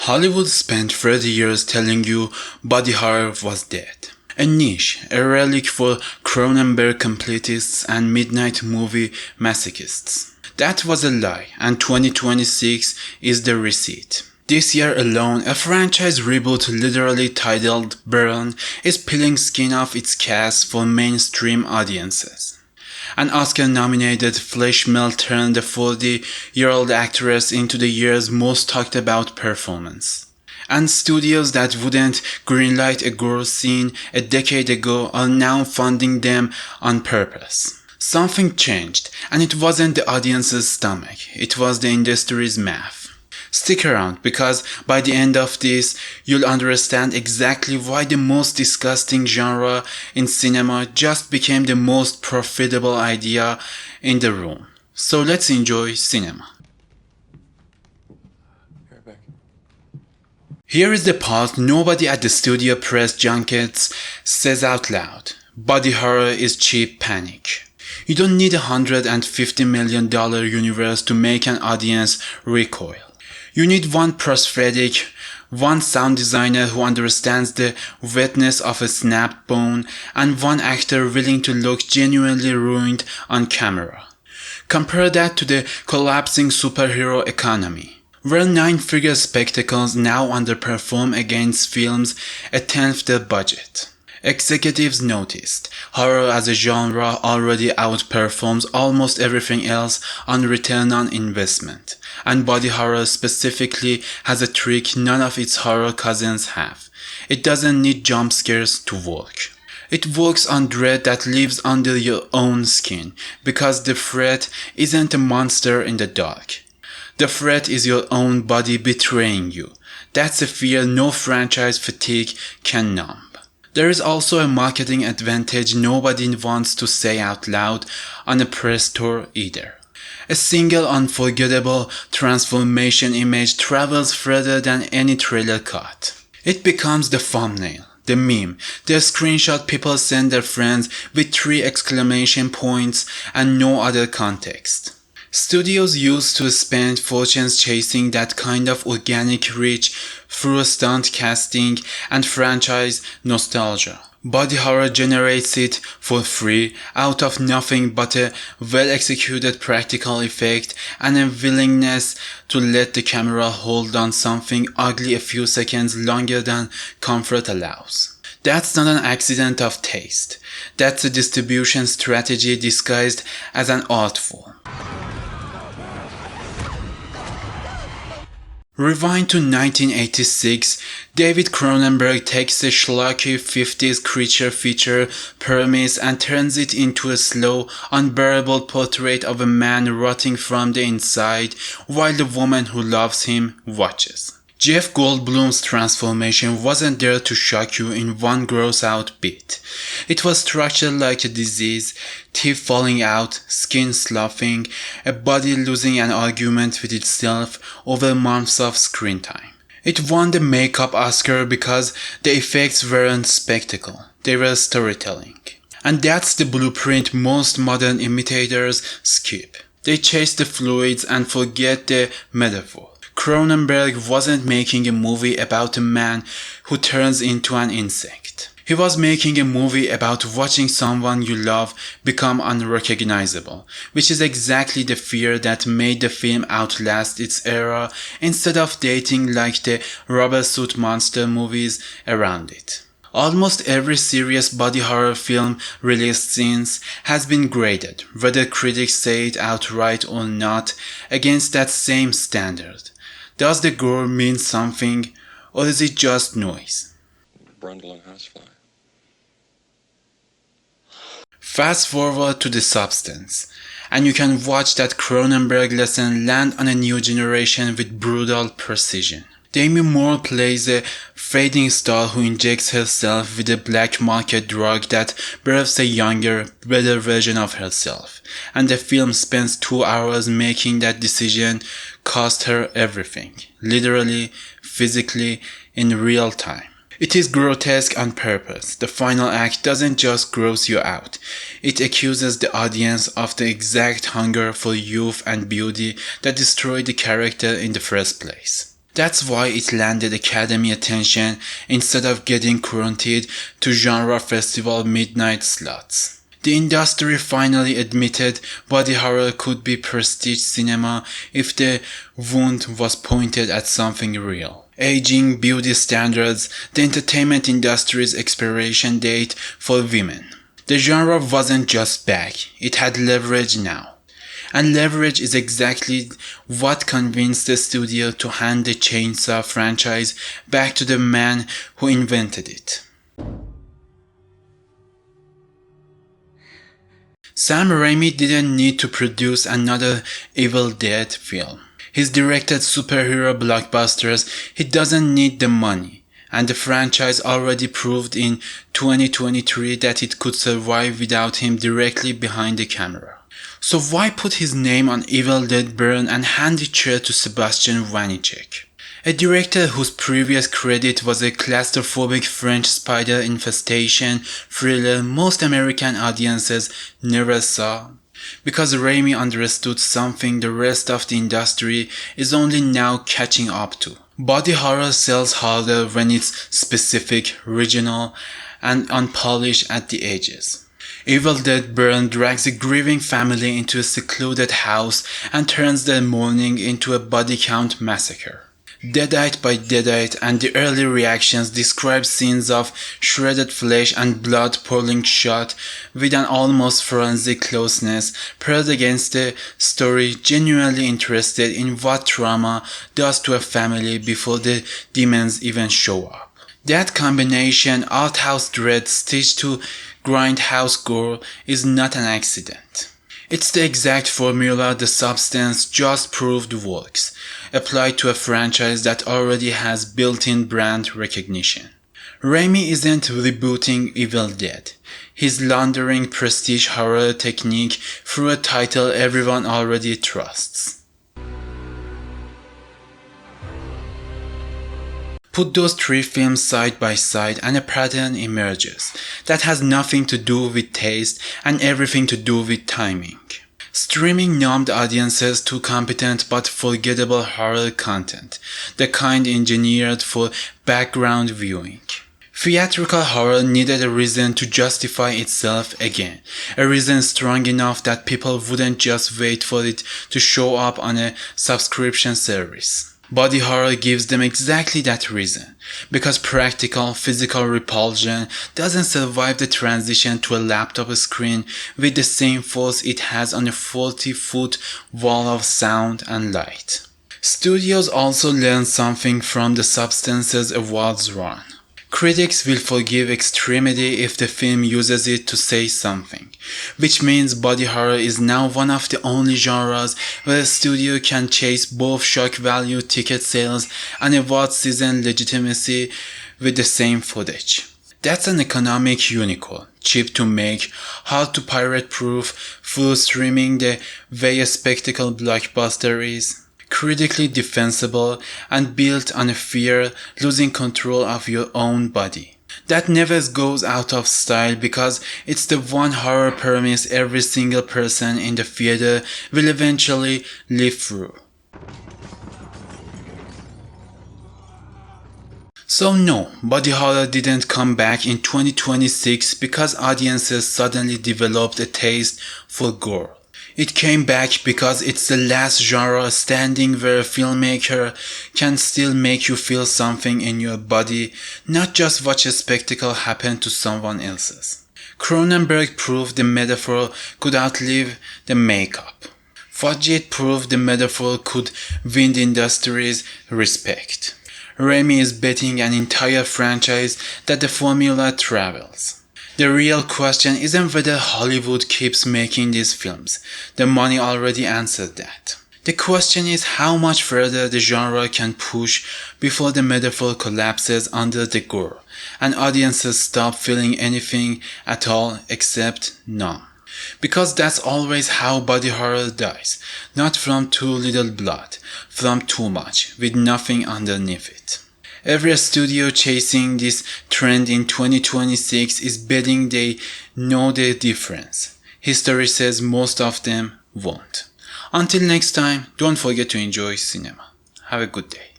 Hollywood spent 30 years telling you body horror was dead. A niche, a relic for Cronenberg completists and midnight movie masochists. That was a lie, and 2026 is the receipt. This year alone, a franchise reboot literally titled Burn is peeling skin off its cast for mainstream audiences. An Oscar-nominated flesh melt turned the 40-year-old actress into the year's most talked about performance. And studios that wouldn't greenlight a gore scene a decade ago are now funding them on purpose. Something changed, and it wasn't the audience's stomach, it was the industry's math. Stick around, because by the end of this, you'll understand exactly why the most disgusting genre in cinema just became the most profitable idea in the room. So let's enjoy cinema. Here is the part nobody at the studio press junkets says out loud. Body horror is cheap panic. You don't need $150 million universe to make an audience recoil. You need one prosthetic, one sound designer who understands the wetness of a snapped bone, and one actor willing to look genuinely ruined on camera. Compare that to the collapsing superhero economy, where 9-figure spectacles now underperform against films a tenth the budget. Executives noticed horror as a genre already outperforms almost everything else on return on investment, and body horror specifically has a trick none of its horror cousins have. It doesn't need jump scares to work. It works on dread that lives under your own skin, because the threat isn't a monster in the dark. The threat is your own body betraying you. That's a fear no franchise fatigue can numb. There is also a marketing advantage nobody wants to say out loud on a press tour either. A single unforgettable transformation image travels further than any trailer cut. It becomes the thumbnail, the meme, the screenshot people send their friends with 3 exclamation points and no other context. Studios used to spend fortunes chasing that kind of organic reach through stunt casting and franchise nostalgia. Body horror generates it for free out of nothing but a well-executed practical effect and a willingness to let the camera hold on something ugly a few seconds longer than comfort allows. That's not an accident of taste. That's a distribution strategy disguised as an art form. Rewind to 1986, David Cronenberg takes a schlocky 50s creature feature premise and turns it into a slow, unbearable portrait of a man rotting from the inside while the woman who loves him watches. Jeff Goldblum's transformation wasn't there to shock you in one gross-out bit. It was structured like a disease, teeth falling out, skin sloughing, a body losing an argument with itself over months of screen time. It won the makeup Oscar because the effects weren't spectacle, they were storytelling. And that's the blueprint most modern imitators skip. They chase the fluids and forget the metaphor. Cronenberg wasn't making a movie about a man who turns into an insect. He was making a movie about watching someone you love become unrecognizable, which is exactly the fear that made the film outlast its era instead of dating like the rubber suit monster movies around it. Almost every serious body horror film released since has been graded, whether critics say it outright or not, against that same standard. Does the gore mean something, or is it just noise? Brundle and housefly. Fast forward to the substance, and you can watch that Cronenberg lesson land on a new generation with brutal precision. Demi Moore plays a fading star who injects herself with a black market drug that births a younger, better version of herself, and the film spends 2 hours making that decision cost her everything, literally, physically, in real time. It is grotesque on purpose. The final act doesn't just gross you out. It accuses the audience of the exact hunger for youth and beauty that destroyed the character in the first place. That's why it landed Academy attention instead of getting courted to genre festival midnight slots. The industry finally admitted body horror could be prestige cinema if the wound was pointed at something real. Aging, beauty standards, the entertainment industry's expiration date for women. The genre wasn't just back, it had leverage now. And leverage is exactly what convinced the studio to hand the Chainsaw franchise back to the man who invented it. Sam Raimi didn't need to produce another Evil Dead film. He's directed superhero blockbusters, he doesn't need the money. And the franchise already proved in 2023 that it could survive without him directly behind the camera. So why put his name on Evil Dead Burn and hand the chair to Sébastien Vaniček? A director whose previous credit was a claustrophobic French spider infestation thriller most American audiences never saw. Because Raimi understood something the rest of the industry is only now catching up to. Body horror sells harder when it's specific, regional, and unpolished at the edges. Evil Dead Burn drags a grieving family into a secluded house and turns their mourning into a body count massacre. Deadite by Deadite and the early reactions describe scenes of shredded flesh and blood pouring shot with an almost forensic closeness paired against the story genuinely interested in what trauma does to a family before the demons even show up. That combination, outhouse dread stitched to grindhouse gore, is not an accident. It's the exact formula the substance just proved works, applied to a franchise that already has built-in brand recognition. Raimi isn't rebooting Evil Dead. He's laundering prestige horror technique through a title everyone already trusts. Put those three films side by side and a pattern emerges that has nothing to do with taste and everything to do with timing. Streaming numbed audiences to competent but forgettable horror content, the kind engineered for background viewing. Theatrical horror needed a reason to justify itself again, a reason strong enough that people wouldn't just wait for it to show up on a subscription service. Body horror gives them exactly that reason, because practical, physical repulsion doesn't survive the transition to a laptop screen with the same force it has on a 40-foot wall of sound and light. Studios also learn something from the Substance's awards run. Critics will forgive extremity if the film uses it to say something, which means body horror is now one of the only genres where a studio can chase both shock value ticket sales and award season legitimacy with the same footage. That's an economic unicorn, cheap to make, hard to pirate proof through streaming the way a spectacle blockbuster is. Critically defensible and built on a fear losing control of your own body. That never goes out of style because it's the one horror premise every single person in the theater will eventually live through. So no, body horror didn't come back in 2026 because audiences suddenly developed a taste for gore. It came back because it's the last genre standing where a filmmaker can still make you feel something in your body, not just watch a spectacle happen to someone else's. Cronenberg proved the metaphor could outlive the makeup. Fargeat proved the metaphor could win the industry's respect. Raimi is betting an entire franchise that the formula travels. The real question isn't whether Hollywood keeps making these films. The money already answered that. The question is how much further the genre can push before the metaphor collapses under the gore, and audiences stop feeling anything at all except numb. Because that's always how body horror dies, not from too little blood, from too much, with nothing underneath it. Every studio chasing this trend in 2026 is betting they know the difference. History says most of them won't. Until next time, don't forget to enjoy cinema. Have a good day.